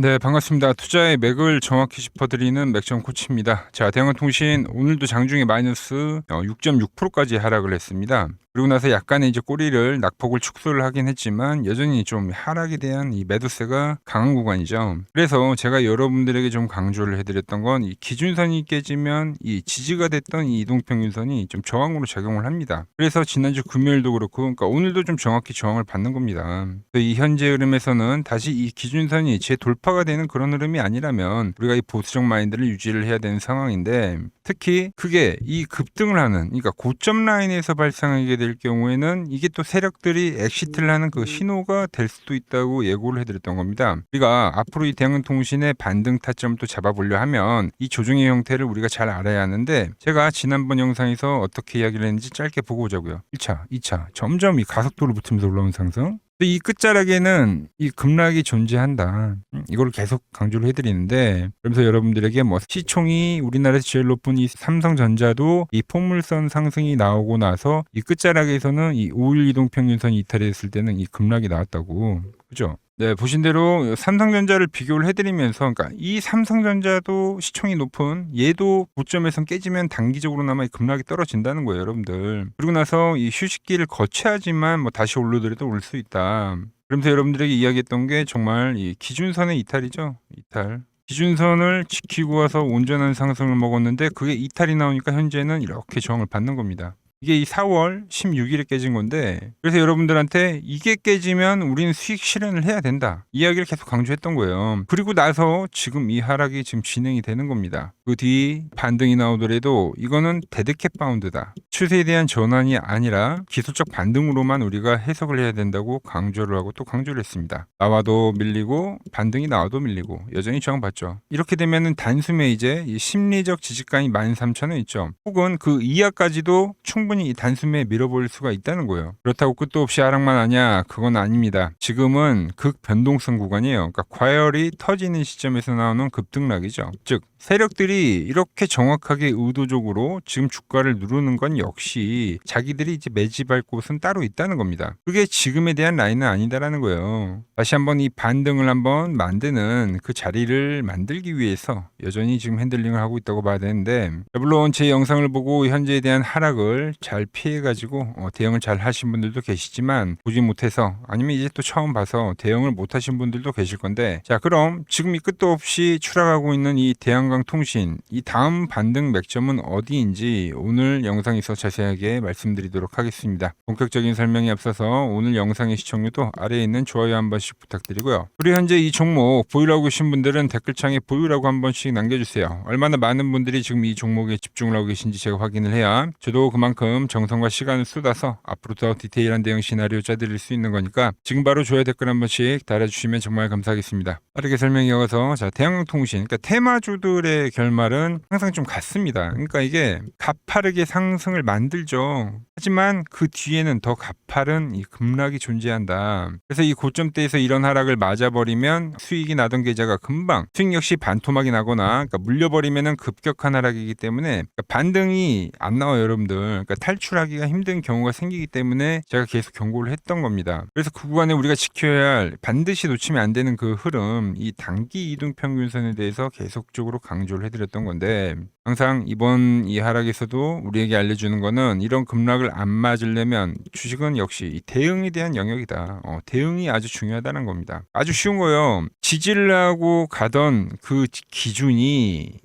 네, 반갑습니다. 투자의 맥을 정확히 짚어드리는 맥점 코치입니다. 자, 대형통신 오늘도 장중에 마이너스 6.6%까지 하락을 했습니다. 그리고 나서 약간의 이제 꼬리를 낙폭을 축소를 하긴 했지만 여전히 좀 하락에 대한 이 매도세가 강한 구간이죠. 그래서 제가 여러분들에게 좀 강조를 해드렸던 건 이 기준선이 깨지면 이 지지가 됐던 이 이동평균선이 좀 저항으로 작용을 합니다. 그래서 지난주 금요일도 그렇고, 그러니까 오늘도 좀 정확히 저항을 받는 겁니다. 이 현재 흐름에서는 다시 이 기준선이 재돌파가 되는 그런 흐름이 아니라면 우리가 이 보수적 마인드를 유지를 해야 되는 상황인데, 특히 크게 이 급등을 하는, 그러니까 고점 라인에서 발생하게 될 경우에는 이게 또 세력들이 엑시트를 하는 그 신호가 될 수도 있다고 예고를 해드렸던 겁니다. 우리가 앞으로 이 대형통신의 반등 타점을 또 잡아보려 하면 이 조정의 형태를 우리가 잘 알아야 하는데, 제가 지난번 영상에서 어떻게 이야기를 했는지 짧게 보고 오자고요. 1차, 2차 점점 이 가속도를 붙이면서 올라오는 상승, 이 끝자락에는 이 급락이 존재한다. 이걸 계속 강조를 해드리는데, 그러면서 여러분들에게 뭐 시총이 우리나라에서 제일 높은 이 삼성전자도 이 포물선 상승이 나오고 나서 이 끝자락에서는 이 5일 이동평균선이 이탈했을 때는 이 급락이 나왔다고. 그죠? 네, 보신 대로 삼성전자를 비교를 해드리면서, 그러니까 이 삼성전자도 시총이 높은 얘도 고점에선 깨지면 단기적으로나마 이 급락이 떨어진다는 거예요, 여러분들. 그리고 나서 이 휴식기를 거쳐야지만 뭐 다시 오르더라도 올 수 있다. 그러면서 여러분들에게 이야기했던 게 정말 이 기준선의 이탈이죠. 이탈. 기준선을 지키고 와서 온전한 상승을 먹었는데 그게 이탈이 나오니까 현재는 이렇게 저항을 받는 겁니다. 이게 이 4월 16일에 깨진 건데, 그래서 여러분들한테 이게 깨지면 우리는 수익 실현을 해야 된다, 이야기를 계속 강조했던 거예요. 그리고 나서 지금 이 하락이 지금 진행이 되는 겁니다. 그 뒤 반등이 나오더라도 이거는 데드캣 바운드다, 추세에 대한 전환이 아니라 기술적 반등으로만 우리가 해석을 해야 된다고 강조를 하고 또 강조를 했습니다. 나와도 밀리고 반등이 나와도 밀리고 여전히 저항받죠. 이렇게 되면은 단숨에 이제 이 심리적 지지가인 13,000원 있죠. 혹은 그 이하까지도 충분히 이 단숨에 밀어버릴 수가 있다는 거예요. 그렇다고 끝도 없이 하락만 하냐? 그건 아닙니다. 지금은 극변동성 구간이에요. 그러니까 과열이 터지는 시점에서 나오는 급등락이죠. 즉 세력들이 이렇게 정확하게 의도적으로 지금 주가를 누르는 건 역시 자기들이 이제 매집할 곳은 따로 있다는 겁니다. 그게 지금에 대한 라인은 아니다라는 거예요. 다시 한번 이 반등을 한번 만드는 그 자리를 만들기 위해서 여전히 지금 핸들링을 하고 있다고 봐야 되는데, 물론 제 영상을 보고 현재에 대한 하락을 잘 피해가지고 대응을 잘 하신 분들도 계시지만, 보지 못해서 아니면 이제 또 처음 봐서 대응을 못 하신 분들도 계실 건데, 자 그럼 지금 이 끝도 없이 추락하고 있는 이 대한강통신, 이 다음 반등 맥점은 어디인지 오늘 영상에서 자세하게 말씀드리도록 하겠습니다. 본격적인 설명에 앞서서 오늘 영상의 시청률도 아래에 있는 좋아요 한 번씩 부탁드리고요. 우리 현재 이 종목 보유하고 계신 분들은 댓글창에 보유라고 한 번씩 남겨주세요. 얼마나 많은 분들이 지금 이 종목에 집중을 하고 계신지 제가 확인을 해야 저도 그만큼 정성과 시간을 쏟아서 앞으로 더 디테일한 대응 시나리오 짜드릴 수 있는 거니까 지금 바로 좋아요 댓글 한 번씩 달아주시면 정말 감사하겠습니다. 빠르게 설명이 이어서, 자 대한통신, 그러니까 테마주들의 결말은 항상 좀 같습니다. 그러니까 이게 가파르게 상승을 만들죠. 하지만 그 뒤에는 더 가파른 이 급락이 존재한다. 그래서 이 고점대에서 이런 하락을 맞아버리면 수익이 나던 계좌가 금방 수익 역시 반토막이 나거나, 그러니까 물려버리면은 급격한 하락이기 때문에, 그러니까 반등이 안 나와요, 여러분들. 그러니까 탈출하기가 힘든 경우가 생기기 때문에 제가 계속 경고를 했던 겁니다. 그래서 그 구간에 우리가 지켜야 할, 반드시 놓치면 안 되는 그 흐름, 이 단기 이동 평균선에 대해서 계속적으로 강조를 해드렸던 건데, 항상 이번 이 하락에서도 우리에게 알려주는 거는 이런 급락을 안 맞으려면 주식은 역시 이 대응에 대한 영역이다. 대응이 아주 중요하다는 겁니다. 아주 쉬운 거예요. 지지를 하고 가던 그 기준이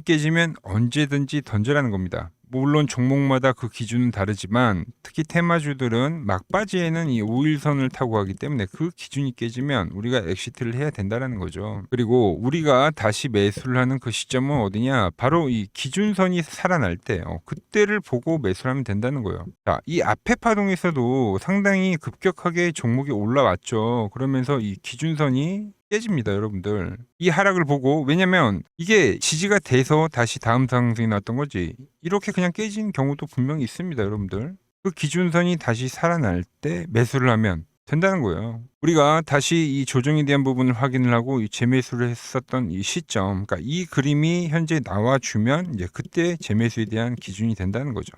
깨지면 언제든지 던져라는 겁니다. 물론 종목마다 그 기준은 다르지만 특히 테마주들은 막바지에는 이 5일선을 타고 가기 때문에 그 기준이 깨지면 우리가 엑시트를 해야 된다는 거죠. 그리고 우리가 다시 매수를 하는 그 시점은 어디냐? 바로 이 기준선이 살아날 때 그때를 보고 매수를 하면 된다는 거예요. 자, 이 앞에 파동에서도 상당히 급격하게 종목이 올라왔죠. 그러면서 이 기준선이 깨집니다, 여러분들. 이 하락을 보고, 왜냐면 이게 지지가 돼서 다시 다음 상승이 났던 거지, 이렇게 그냥 깨진 경우도 분명히 있습니다, 여러분들. 그 기준선이 다시 살아날 때 매수를 하면 된다는 거예요. 우리가 다시 이 조정에 대한 부분을 확인을 하고 이 재매수를 했었던 이 시점, 그러니까 이 그림이 현재 나와주면 이제 그때 재매수에 대한 기준이 된다는 거죠.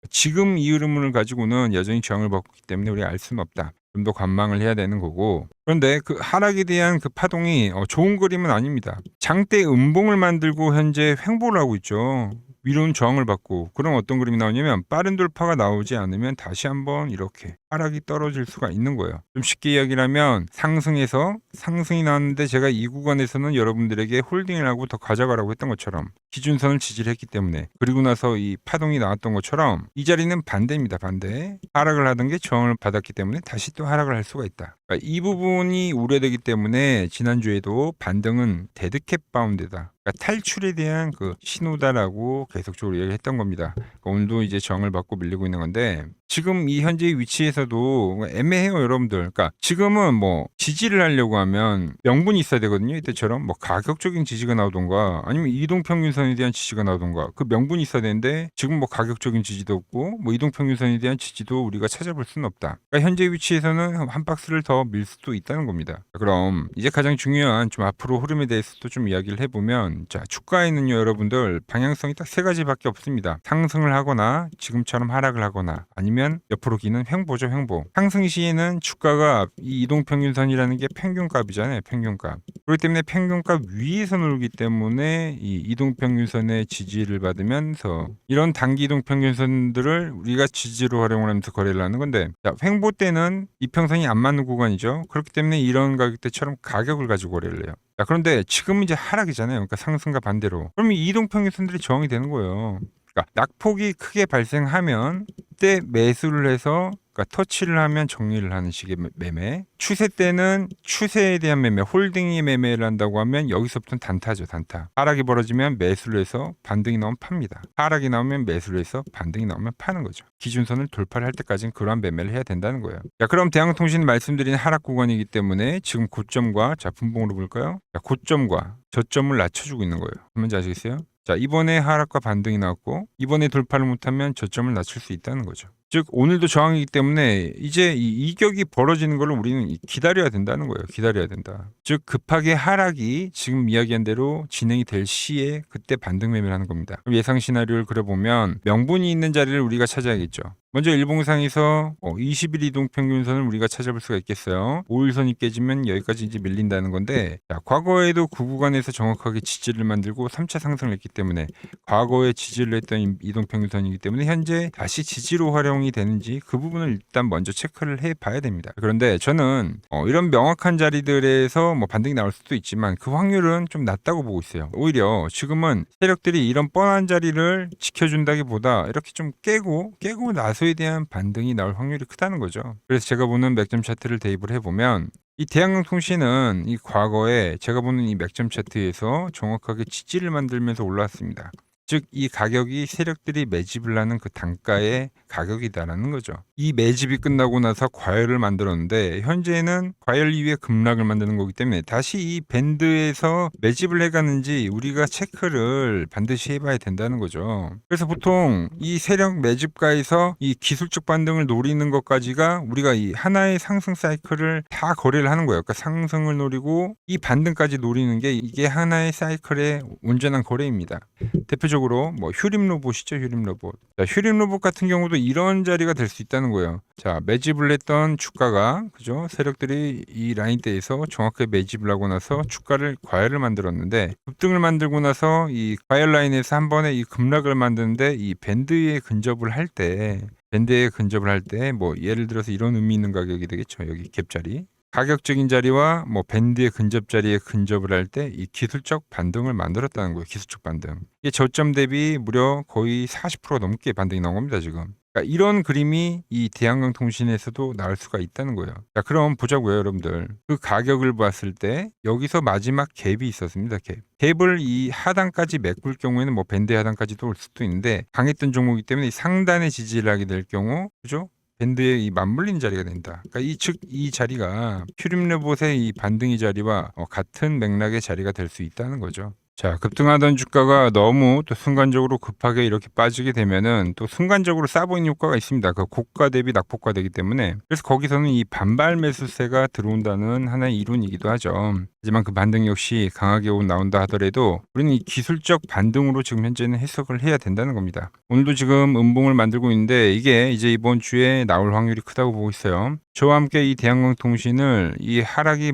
지금 이 흐름을 가지고는 여전히 저항을 받고 있기 때문에 우리가 알 수는 없다. 좀 더 관망을 해야 되는 거고. 그런데 그 하락에 대한 그 파동이 좋은 그림은 아닙니다. 장대 음봉을 만들고 현재 횡보를 하고 있죠. 위로는 저항을 받고. 그럼 어떤 그림이 나오냐면 빠른 돌파가 나오지 않으면 다시 한번 이렇게 하락이 떨어질 수가 있는 거예요. 좀 쉽게 이야기를 하면 상승에서 상승이 나왔는데 제가 이 구간에서는 여러분들에게 홀딩을 하고 더 가져가라고 했던 것처럼 기준선을 지지를 했기 때문에, 그리고 나서 이 파동이 나왔던 것처럼 이 자리는 반대입니다. 반대. 하락을 하던 게 저항을 받았기 때문에 다시 또 하락을 할 수가 있다. 그러니까 이 부분이 우려되기 때문에 지난주에도 반등은 데드캣 바운드다. 그러니까 탈출에 대한 그 신호다라고 계속적으로 얘기했던 겁니다. 그러니까 오늘도 이제 저항을 받고 밀리고 있는 건데, 지금 이 현재 위치에서도 애매해요, 여러분들. 그러니까 지금은 뭐 지지를 하려고 하면 명분이 있어야 되거든요. 이때처럼 뭐 가격적인 지지가 나오던가 아니면 이동평균선에 대한 지지가 나오던가 그 명분이 있어야 되는데, 지금 뭐 가격적인 지지도 없고 뭐 이동평균선에 대한 지지도 우리가 찾아볼 수는 없다. 그러니까 현재 위치에서는 한 박스를 더 밀 수도 있다는 겁니다. 그럼 이제 가장 중요한 좀 앞으로 흐름에 대해서도 좀 이야기를 해보면, 자, 주가에는요, 여러분들 방향성이 딱 세 가지밖에 없습니다. 상승을 하거나 지금처럼 하락을 하거나 아니면 옆으로 기는 횡보죠, 횡보. 상승 시에는 주가가 이 이동평균선이라는 게 평균값이잖아요, 평균값. 그렇기 때문에 평균값 위에서 놀기 때문에 이 이동평균선의 지지를 받으면서 이런 단기 이동평균선들을 우리가 지지로 활용을 하면서 거래를 하는 건데, 자, 횡보 때는 이평선이 안 맞는 구간이죠. 그렇기 때문에 이런 가격대처럼 가격을 가지고 거래를 해요. 자, 그런데 지금은 이제 하락이잖아요. 그러니까 상승과 반대로. 그러면 이 이동평균선들이 저항이 되는 거예요. 그러니까 낙폭이 크게 발생하면 그때 매수를 해서, 그러니까 터치를 하면 정리를 하는 식의 매매. 추세 때는 추세에 대한 매매, 홀딩의 매매를 한다고 하면 여기서부터는 단타죠, 단타. 하락이 벌어지면 매수를 해서 반등이 나오면 팝니다. 하락이 나오면 매수를 해서 반등이 나오면 파는 거죠. 기준선을 돌파를 할 때까지는 그러한 매매를 해야 된다는 거예요. 자, 그럼 대한통신 말씀드린 하락 구간이기 때문에 지금 고점과, 자, 분봉으로 볼까요? 자, 고점과 저점을 낮춰주고 있는 거예요. 뭔지 아시겠어요? 자, 이번에 하락과 반등이 나왔고 이번에 돌파를 못하면 저점을 낮출 수 있다는 거죠. 즉 오늘도 저항이기 때문에 이제 이 이격이 벌어지는 걸 우리는 기다려야 된다는 거예요. 기다려야 된다. 즉 급하게 하락이 지금 이야기한 대로 진행이 될 시에 그때 반등 매매를 하는 겁니다. 그럼 예상 시나리오를 그려보면 명분이 있는 자리를 우리가 찾아야겠죠. 먼저 일봉상에서 20일 이동평균선을 우리가 찾아볼 수가 있겠어요. 5일선이 깨지면 여기까지 이제 밀린다는 건데, 자, 과거에도 그 구간에서 정확하게 지지를 만들고 3차 상승을 했기 때문에 과거에 지지를 했던 이동평균선이기 때문에 현재 다시 지지로 활용이 되는지 그 부분을 일단 먼저 체크를 해봐야 됩니다. 그런데 저는 이런 명확한 자리들에서 뭐 반등이 나올 수도 있지만 그 확률은 좀 낮다고 보고 있어요. 오히려 지금은 세력들이 이런 뻔한 자리를 지켜준다기보다 이렇게 좀 깨고 나서에 대한 반등이 나올 확률이 크다는 거죠. 그래서 제가 보는 맥점 차트를 대입을 해보면 이 대한항공통신은 이 과거에 제가 보는 이 맥점 차트에서 정확하게 지지를 만들면서 올라왔습니다. 즉 이 가격이 세력들이 매집을 하는 그 단가의 가격이다라는 거죠. 이 매집이 끝나고 나서 과열을 만들었는데 현재는 과열 이후에 급락을 만드는 거기 때문에 다시 이 밴드에서 매집을 해가는지 우리가 체크를 반드시 해봐야 된다는 거죠. 그래서 보통 이 세력 매집가에서 이 기술적 반등을 노리는 것까지가 우리가 이 하나의 상승 사이클을 다 거래를 하는 거예요. 그러니까 상승을 노리고 이 반등까지 노리는 게 이게 하나의 사이클의 온전한 거래입니다. 대표적으로 뭐 휴림 로봇이죠, 휴림 로봇. 자, 휴림 로봇 같은 경우도 이런 자리가 될 수 있다는 거예요. 자, 매집을 했던 주가가, 그죠? 세력들이 이 라인대에서 정확하게 매집을 하고 나서 주가를 과열을 만들었는데 급등을 만들고 나서 이 과열 라인에서 한 번에 이 급락을 만드는데 이 밴드에 근접을 할 때 뭐 예를 들어서 이런 의미 있는 가격이 되겠죠. 여기 갭자리. 가격적인 자리와 뭐 밴드의 근접 자리에 근접을 할 때 이 기술적 반등을 만들었다는 거예요. 기술적 반등. 이게 저점 대비 무려 거의 40% 넘게 반등이 나온 겁니다, 지금. 그러니까 이런 그림이 이 대한항공통신에서도 나올 수가 있다는 거예요. 자, 그럼 보자고요, 여러분들. 그 가격을 봤을 때 여기서 마지막 갭이 있었습니다, 갭. 갭을 이 하단까지 메꿀 경우에는 뭐 밴드 하단까지도 올 수도 있는데 강했던 종목이기 때문에 상단에 지지를 하게 될 경우, 그죠? 밴드에 이 맞물리는 자리가 된다. 그러니까 이 자리가 퓨림 로봇의 이 반등의 자리와 같은 맥락의 자리가 될 수 있다는 거죠. 자, 급등하던 주가가 너무 또 순간적으로 급하게 이렇게 빠지게 되면은 또 순간적으로 싸보이는 효과가 있습니다. 그 고가 대비 낙폭과되기 때문에. 그래서 거기서는 이 반발 매수세가 들어온다는 하나의 이론이기도 하죠. 하지만 그 반등 역시 강하게 나온다 하더라도 우리는 이 기술적 반등으로 지금 현재는 해석을 해야 된다는 겁니다. 오늘도 지금 음봉을 만들고 있는데 이게 이제 이번 주에 나올 확률이 크다고 보고 있어요. 저와 함께 이 대한항공통신을 이 하락이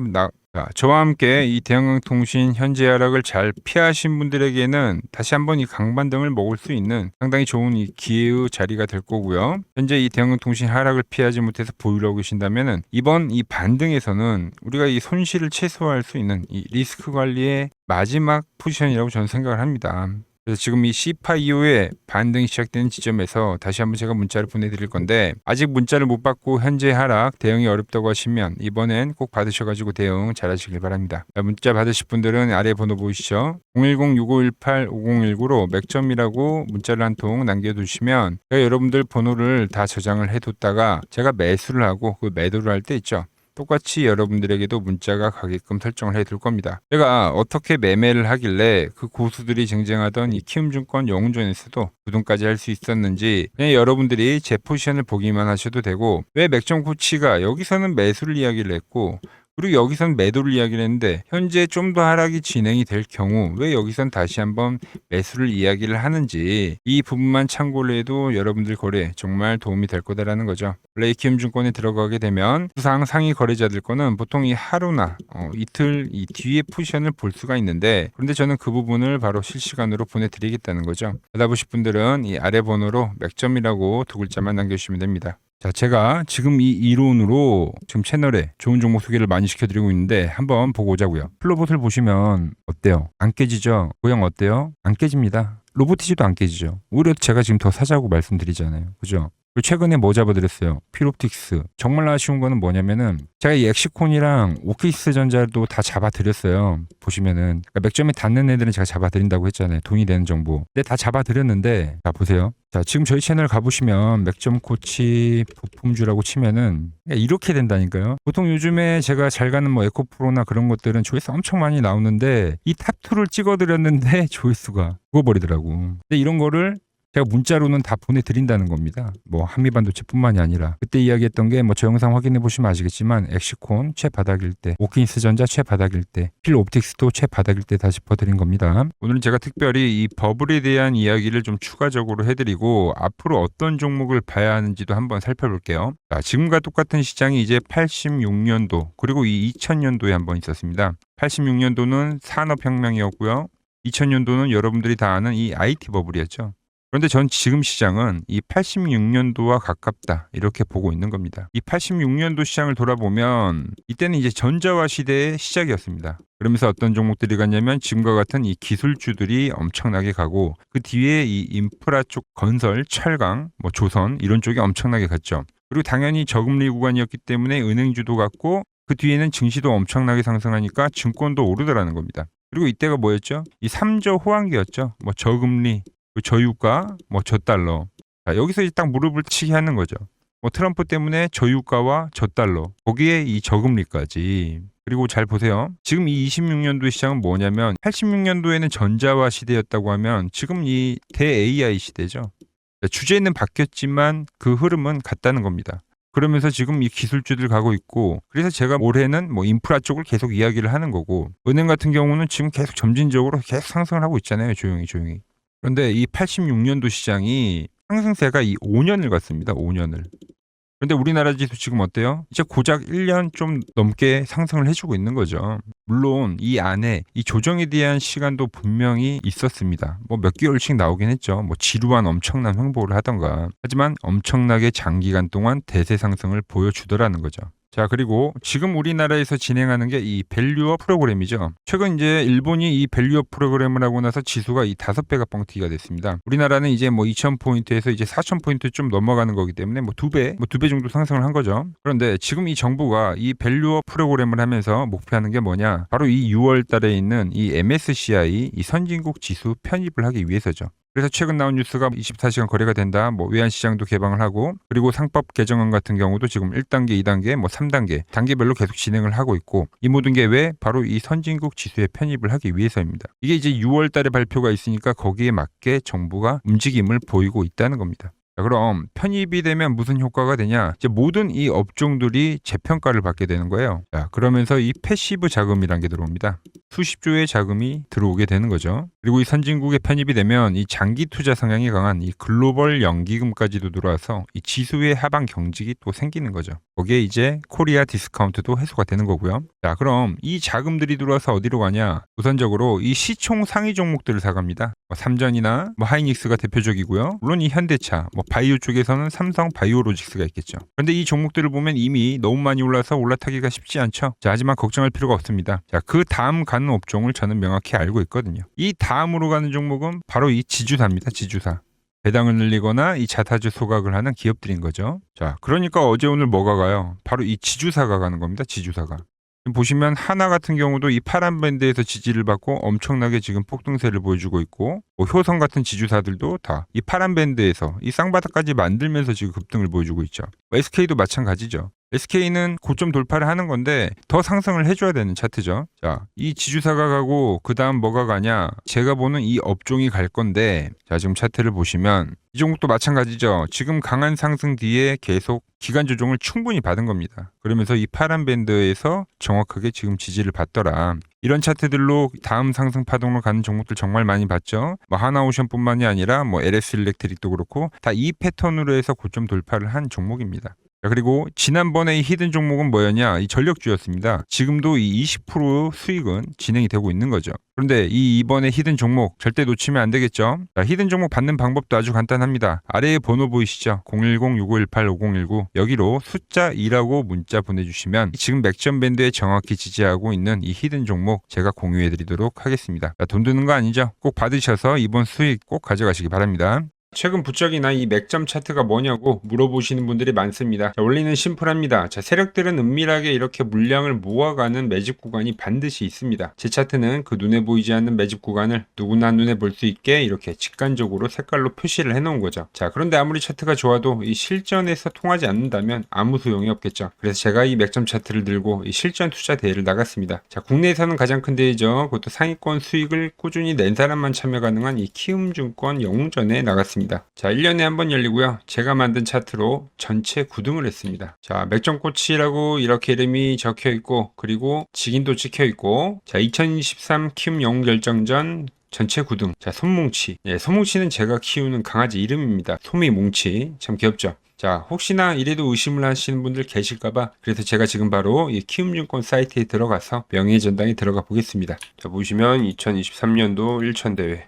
자, 저와 함께 이 대한항공통신 현재 하락을 잘 피하신 분들에게는 다시 한번 이 강반등을 먹을 수 있는 상당히 좋은 이 기회의 자리가 될 거고요. 현재 이 대한항공통신 하락을 피하지 못해서 보유하고 계신다면은 이번 이 반등에서는 우리가 이 손실을 최소화할 수 있는 이 리스크 관리의 마지막 포지션이라고 저는 생각을 합니다. 그래서 지금 이 C-파 이후에 반등이 시작되는 지점에서 다시 한번 제가 문자를 보내드릴 건데 아직 문자를 못 받고 현재 하락 대응이 어렵다고 하시면 이번엔 꼭 받으셔가지고 대응 잘 하시길 바랍니다. 문자 받으실 분들은 아래 번호 보이시죠? 010-6518-5019로 맥점이라고 문자를 한 통 남겨두시면 제가 여러분들 번호를 다 저장을 해뒀다가 제가 매수를 하고 그 매도를 할 때 있죠. 똑같이 여러분들에게도 문자가 가게끔 설정을 해둘 겁니다. 제가 어떻게 매매를 하길래 그 고수들이 쟁쟁하던 이 키움증권 영웅전에서도 부동까지 할 수 있었는지 그냥 여러분들이 제 포지션을 보기만 하셔도 되고 왜 맥점 코치가 여기서는 매수를 이야기를 했고 그리고 여기선 매도를 이야기를 했는데 현재 좀 더 하락이 진행이 될 경우 왜 여기선 다시 한번 매수를 이야기를 하는지 이 부분만 참고를 해도 여러분들 거래 정말 도움이 될 거다라는 거죠. 원래 이 키움증권에 들어가게 되면 수상 상위 거래자들 거는 보통 이 하루나 이틀 이 뒤에 포지션을 볼 수가 있는데 그런데 저는 그 부분을 바로 실시간으로 보내드리겠다는 거죠. 받아보실 분들은 이 아래 번호로 맥점이라고 두 글자만 남겨주시면 됩니다. 자, 제가 지금 이 이론으로 지금 채널에 좋은 종목 소개를 많이 시켜드리고 있는데 한번 보고 오자고요. 플로봇을 보시면 어때요? 안 깨지죠? 모양 어때요? 안 깨집니다. 로보티지도 안 깨지죠. 오히려 제가 지금 더 사자고 말씀드리잖아요. 그죠? 그리고 최근에 뭐 잡아드렸어요? 필옵틱스. 정말 아쉬운 거는 뭐냐면은 제가 이 엑시콘이랑 오키스 전자도 다 잡아드렸어요. 보시면은 그러니까 맥점에 닿는 애들은 제가 잡아드린다고 했잖아요. 돈이 되는 정보. 근데 다 잡아드렸는데 자 보세요. 자 지금 저희 채널 가보시면 맥점 코치 부품주라고 치면은 이렇게 된다니까요. 보통 요즘에 제가 잘 가는 뭐 에코프로나 그런 것들은 조회수 엄청 많이 나오는데 이 탑2를 찍어드렸는데 조회수가 죽어버리더라고. 근데 이런 거를 제가 문자로는 다 보내드린다는 겁니다. 뭐 한미반도체뿐만이 아니라 그때 이야기했던 게 뭐 저 영상 확인해 보시면 아시겠지만 엑시콘 최바닥일 때, 오킨스 전자 최바닥일 때, 필옵틱스도 최바닥일 때 다 짚어드린 겁니다. 오늘은 제가 특별히 이 버블에 대한 이야기를 좀 추가적으로 해드리고 앞으로 어떤 종목을 봐야 하는지도 한번 살펴볼게요. 자, 지금과 똑같은 시장이 이제 86년도 그리고 이 2000년도에 한번 있었습니다. 86년도는 산업혁명이었고요. 2000년도는 여러분들이 다 아는 이 IT 버블이었죠. 그런데 전 지금 시장은 이 86년도와 가깝다 이렇게 보고 있는 겁니다. 이 86년도 시장을 돌아보면 이때는 이제 전자화 시대의 시작이었습니다. 그러면서 어떤 종목들이 갔냐면 지금과 같은 이 기술주들이 엄청나게 가고 그 뒤에 이 인프라 쪽 건설, 철강, 뭐 조선 이런 쪽이 엄청나게 갔죠. 그리고 당연히 저금리 구간이었기 때문에 은행주도 갔고 그 뒤에는 증시도 엄청나게 상승하니까 증권도 오르더라는 겁니다. 그리고 이때가 뭐였죠? 이 3조 호황기였죠. 뭐 저금리 저유가, 뭐 저달러. 자, 여기서 이제 딱 무릎을 치게 하는 거죠. 뭐 트럼프 때문에 저유가와 저달러, 거기에 이 저금리까지. 그리고 잘 보세요. 지금 이 26년도의 시장은 뭐냐면 86년도에는 전자화 시대였다고 하면 지금 이 대 AI 시대죠. 주제는 바뀌었지만 그 흐름은 같다는 겁니다. 그러면서 지금 이 기술주들 가고 있고 그래서 제가 올해는 뭐 인프라 쪽을 계속 이야기를 하는 거고 은행 같은 경우는 지금 계속 점진적으로 계속 상승을 하고 있잖아요. 조용히. 그런데 이 86년도 시장이 상승세가 이 5년을 갔습니다. 5년을. 그런데 우리나라 지수 지금 어때요? 이제 고작 1년 좀 넘게 상승을 해주고 있는 거죠. 물론 이 안에 이 조정에 대한 시간도 분명히 있었습니다. 뭐 몇 개월씩 나오긴 했죠. 뭐 지루한 엄청난 횡보를 하던가. 하지만 엄청나게 장기간 동안 대세 상승을 보여주더라는 거죠. 자, 그리고 지금 우리나라에서 진행하는 게 이 밸류업 프로그램이죠. 최근 이제 일본이 이 밸류업 프로그램을 하고 나서 지수가 이 5배가 뻥튀기가 됐습니다. 우리나라는 이제 뭐 2000포인트에서 이제 4000포인트 좀 넘어가는 거기 때문에 뭐 2배 정도 상승을 한 거죠. 그런데 지금 이 정부가 이 밸류업 프로그램을 하면서 목표하는 게 뭐냐? 바로 이 6월 달에 있는 이 MSCI 이 선진국 지수 편입을 하기 위해서죠. 그래서 최근 나온 뉴스가 24시간 거래가 된다. 뭐 외환 시장도 개방을 하고, 그리고 상법 개정안 같은 경우도 지금 1단계, 2단계, 뭐 3단계 단계별로 계속 진행을 하고 있고, 이 모든 게 왜? 바로 이 선진국 지수에 편입을 하기 위해서입니다. 이게 이제 6월 달에 발표가 있으니까 거기에 맞게 정부가 움직임을 보이고 있다는 겁니다. 자, 그럼 편입이 되면 무슨 효과가 되냐? 이제 모든 이 업종들이 재평가를 받게 되는 거예요. 자, 그러면서 이 패시브 자금이란 게 들어옵니다. 수십조의 자금이 들어오게 되는 거죠. 그리고 이 선진국에 편입이 되면 이 장기 투자 성향이 강한 이 글로벌 연기금까지도 들어와서 이 지수의 하방 경직이 또 생기는 거죠. 거기에 이제 코리아 디스카운트도 해소가 되는 거고요. 자, 그럼 이 자금들이 들어와서 어디로 가냐? 우선적으로 이 시총 상위 종목들을 사갑니다. 삼전이나 하이닉스가 대표적이고요. 물론 이 현대차, 바이오 쪽에서는 삼성 바이오로직스가 있겠죠. 그런데 이 종목들을 보면 이미 너무 많이 올라서 올라타기가 쉽지 않죠. 자, 하지만 걱정할 필요가 없습니다. 자, 그 다음 가는 업종을 저는 명확히 알고 있거든요. 이 다음으로 가는 종목은 바로 이 지주사입니다. 지주사. 배당을 늘리거나 이 자사주 소각을 하는 기업들인 거죠. 자, 그러니까 어제 오늘 뭐가 가요? 바로 이 지주사가 가는 겁니다. 지주사가. 보시면 하나 같은 경우도 이 파란 밴드에서 지지를 받고 엄청나게 지금 폭등세를 보여주고 있고, 효성 같은 지주사들도 다 이 파란 밴드에서 이 쌍바닥까지 만들면서 지금 급등을 보여주고 있죠. SK도 마찬가지죠. SK는 고점 돌파를 하는 건데 더 상승을 해줘야 되는 차트죠. 자, 이 지주사가 가고 그 다음 뭐가 가냐? 제가 보는 이 업종이 갈 건데, 자, 지금 차트를 보시면 이 종목도 마찬가지죠. 지금 강한 상승 뒤에 계속 기간 조정을 충분히 받은 겁니다. 그러면서 이 파란 밴드에서 정확하게 지금 지지를 받더라. 이런 차트들로 다음 상승 파동으로 가는 종목들 정말 많이 봤죠. 하나오션뿐만이 아니라 LS 일렉트릭도 그렇고 다 이 패턴으로 해서 고점 돌파를 한 종목입니다. 자, 그리고 지난번에 이 히든 종목은 뭐였냐? 이 전력주였습니다. 지금도 이 20% 수익은 진행이 되고 있는 거죠. 그런데 이번에 히든 종목 절대 놓치면 안 되겠죠? 자, 히든 종목 받는 방법도 아주 간단합니다. 아래에 번호 보이시죠? 010-6518-5019 여기로 숫자 2라고 문자 보내주시면 지금 맥점 밴드에 정확히 지지하고 있는 이 히든 종목 제가 공유해드리도록 하겠습니다. 자, 돈 드는 거 아니죠? 꼭 받으셔서 이번 수익 꼭 가져가시기 바랍니다. 최근 부쩍이나 이 맥점 차트가 뭐냐고 물어보시는 분들이 많습니다. 자, 원리는 심플합니다. 자, 세력들은 은밀하게 이렇게 물량을 모아가는 매집 구간이 반드시 있습니다. 제 차트는 그 눈에 보이지 않는 매집 구간을 누구나 눈에 볼 수 있게 이렇게 직관적으로 색깔로 표시를 해놓은 거죠. 자, 그런데 아무리 차트가 좋아도 이 실전에서 통하지 않는다면 아무 소용이 없겠죠. 그래서 제가 이 맥점 차트를 들고 이 실전 투자 대회를 나갔습니다. 자, 국내에서는 가장 큰 대회죠. 그것도 상위권 수익을 꾸준히 낸 사람만 참여 가능한 이 키움증권 영웅전에 나갔습니다. 자, 1년에 한 번 열리고요. 제가 만든 차트로 전체 9등을 했습니다. 자, 맥점코치라고 이렇게 이름이 적혀 있고, 그리고 직인도 찍혀 있고, 자, 2023 키움 영웅 결정전 전체 9등. 자, 솜뭉치. 예, 솜뭉치는 제가 키우는 강아지 이름입니다. 솜이뭉치. 참 귀엽죠? 자, 혹시나 이래도 의심을 하시는 분들 계실까봐 그래서 제가 지금 바로 이 키움증권 사이트에 들어가서 명예전당에 들어가 보겠습니다. 자, 보시면 2023년도 1천대회.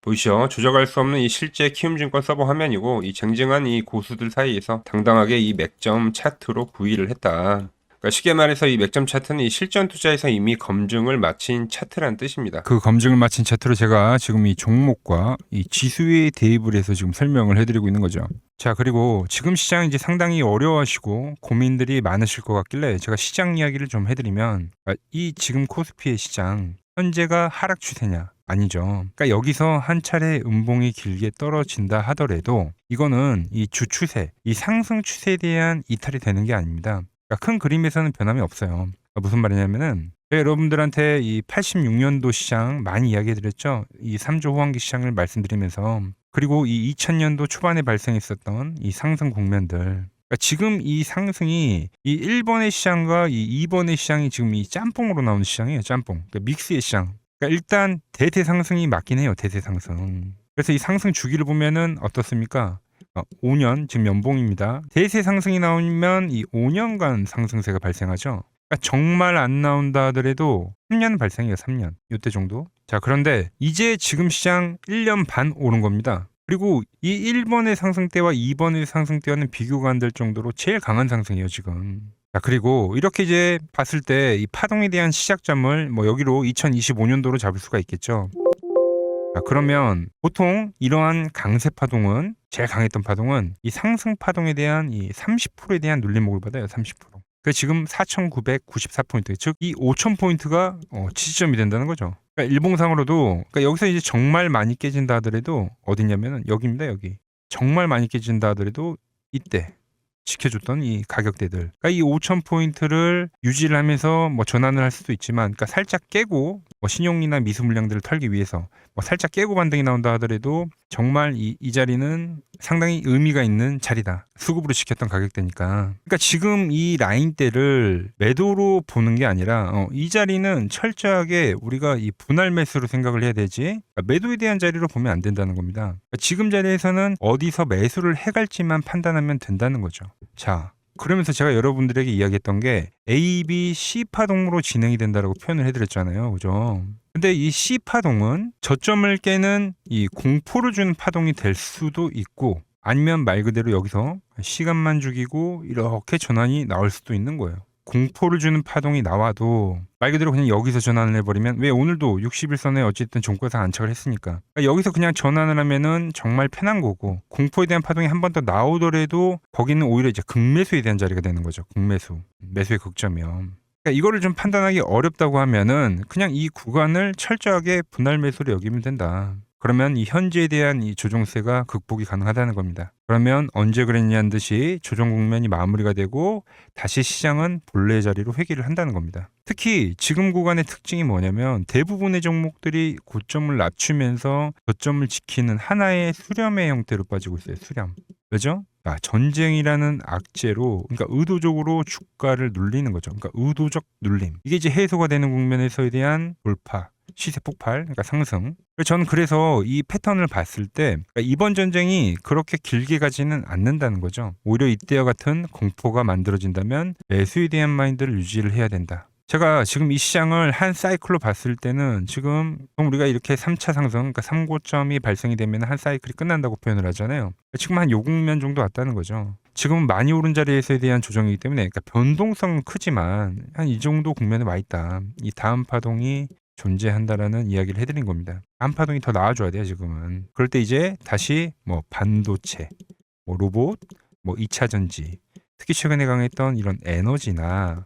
보이시죠? 조작할 수 없는 이 실제 키움증권 서버 화면이고, 이 쟁쟁한 이 고수들 사이에서 당당하게 이 맥점 차트로 구의를 했다. 그러니까 쉽게 말해서 이 맥점 차트는 이 실전 투자에서 이미 검증을 마친 차트란 뜻입니다. 그 검증을 마친 차트로 제가 지금 이 종목과 이 지수에 대입을 해서 지금 설명을 해드리고 있는 거죠. 자, 그리고 지금 시장 이제 상당히 어려워하시고 고민들이 많으실 것 같길래 제가 시장 이야기를 좀 해드리면, 이 지금 코스피의 시장 현재가 하락 추세냐? 아니죠. 그러니까 여기서 한 차례 음봉이 길게 떨어진다 하더라도 이거는 이 주추세, 이 상승 추세에 대한 이탈이 되는 게 아닙니다. 그러니까 큰 그림에서는 변함이 없어요. 그러니까 무슨 말이냐면은 제가 여러분들한테 이 86년도 시장 많이 이야기해드렸죠. 이 3조 호황기 시장을 말씀드리면서, 그리고 이 2000년도 초반에 발생했었던 이 상승 국면들. 그러니까 지금 이 상승이 이 1번의 시장과 이 2번의 시장이 지금 이 짬뽕으로 나오는 시장이에요. 짬뽕. 그러니까 믹스의 시장. 그러니까 일단 대세 상승이 맞긴 해요. 대세 상승. 그래서 이 상승 주기를 보면은 어떻습니까? 5년 지금 연봉입니다. 대세 상승이 나오면 이 5년간 상승세가 발생하죠. 그러니까 정말 안 나온다 하더라도 3년 발생해요. 3년. 이때 정도. 자, 그런데 이제 지금 시장 1년 반 오른 겁니다. 그리고 이 1번의 상승 때와 2번의 상승 때와는 비교가 안 될 정도로 제일 강한 상승이에요, 지금. 자, 그리고 이렇게 이제 봤을 때 이 파동에 대한 시작점을 여기로 2025년도로 잡을 수가 있겠죠. 자, 그러면 보통 이러한 강세 파동은, 제일 강했던 파동은 이 상승 파동에 대한 이 30%에 대한 눌림목을 받아요. 30%. 그 지금 4,994포인트, 즉 이 5,000포인트가 지지점이 된다는 거죠. 그러니까 일봉상으로도, 그러니까 여기서 이제 정말 많이 깨진다 하더라도 어디냐면은 여기입니다. 여기 정말 많이 깨진다 하더라도 이때 지켜줬던 이 가격대들, 그러니까 이 5,000포인트를 유지를 하면서 뭐 전환을 할 수도 있지만, 그러니까 살짝 깨고 뭐 신용이나 미수 물량들을 털기 위해서 뭐 살짝 깨고 반등이 나온다 하더라도 정말 이 자리는 상당히 의미가 있는 자리다. 수급으로 지켰던 가격대니까. 그러니까 지금 이 라인대를 매도로 보는 게 아니라 이 자리는 철저하게 우리가 이 분할 매수로 생각을 해야 되지, 그러니까 매도에 대한 자리로 보면 안 된다는 겁니다. 그러니까 지금 자리에서는 어디서 매수를 해갈지만 판단하면 된다는 거죠. 자, 그러면서 제가 여러분들에게 이야기했던 게 A, B, C 파동으로 진행이 된다라고 표현을 해드렸잖아요. 그죠? 근데 이 C 파동은 저점을 깨는 이 공포를 주는 파동이 될 수도 있고, 아니면 말 그대로 여기서 시간만 죽이고 이렇게 전환이 나올 수도 있는 거예요. 공포를 주는 파동이 나와도 말 그대로 그냥 여기서 전환을 해버리면, 왜 오늘도 60일선에 어쨌든 종가에서 안착을 했으니까, 그러니까 여기서 그냥 전환을 하면은 정말 편한 거고, 공포에 대한 파동이 한 번 더 나오더라도 거기는 오히려 이제 극매수에 대한 자리가 되는 거죠. 극매수, 매수의 극점이요. 그러니까 이거를 좀 판단하기 어렵다고 하면은 그냥 이 구간을 철저하게 분할 매수로 여기면 된다. 그러면 이 현재에 대한 이 조정세가 극복이 가능하다는 겁니다. 그러면 언제 그랬냐는 듯이 조정 국면이 마무리가 되고 다시 시장은 본래의 자리로 회귀를 한다는 겁니다. 특히 지금 구간의 특징이 뭐냐면 대부분의 종목들이 고점을 낮추면서 저점을 지키는 하나의 수렴의 형태로 빠지고 있어요. 수렴. 왜죠? 전쟁이라는 악재로, 그러니까 의도적으로 주가를 눌리는 거죠. 그러니까 의도적 눌림. 이게 이제 해소가 되는 국면에서에 대한 돌파, 시세 폭발, 그러니까 상승. 저는 그래서 이 패턴을 봤을 때 그러니까 이번 전쟁이 그렇게 길게 가지는 않는다는 거죠. 오히려 이때와 같은 공포가 만들어진다면 매수에 대한 마인드를 유지를 해야 된다. 제가 지금 이 시장을 한 사이클로 봤을 때는 지금 우리가 이렇게 3차 상승, 그러니까 3고점이 발생이 되면 한 사이클이 끝난다고 표현을 하잖아요. 지금 한 요 국면 정도 왔다는 거죠. 지금은 많이 오른 자리에서에 대한 조정이기 때문에, 그러니까 변동성은 크지만 한 이 정도 국면에 와 있다. 이 다음 파동이 존재한다라는 이야기를 해드린 겁니다. 다음 파동이 더 나와줘야 돼요, 지금은. 그럴 때 이제 다시 뭐 반도체, 뭐 로봇, 뭐 2차 전지, 특히 최근에 강했던 이런 에너지나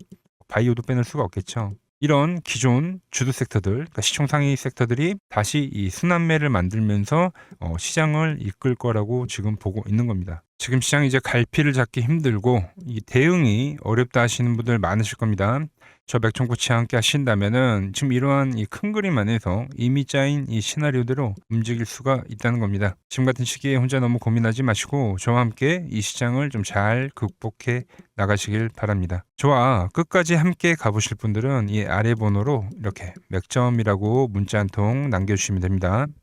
바이오도 빼놓을 수가 없겠죠. 이런 기존 주도 섹터들, 그러니까 시총 상위 섹터들이 다시 이 순환매를 만들면서 시장을 이끌 거라고 지금 보고 있는 겁니다. 지금 시장이 이제 갈피를 잡기 힘들고 이 대응이 어렵다 하시는 분들 많으실 겁니다. 저 맥종코치와 함께 하신다면은 지금 이러한 이 큰 그림 안에서 이미 짜인 이 시나리오대로 움직일 수가 있다는 겁니다. 지금 같은 시기에 혼자 너무 고민하지 마시고 저와 함께 이 시장을 좀 잘 극복해 나가시길 바랍니다. 저와 끝까지 함께 가보실 분들은 이 아래 번호로 이렇게 맥점이라고 문자 한 통 남겨주시면 됩니다.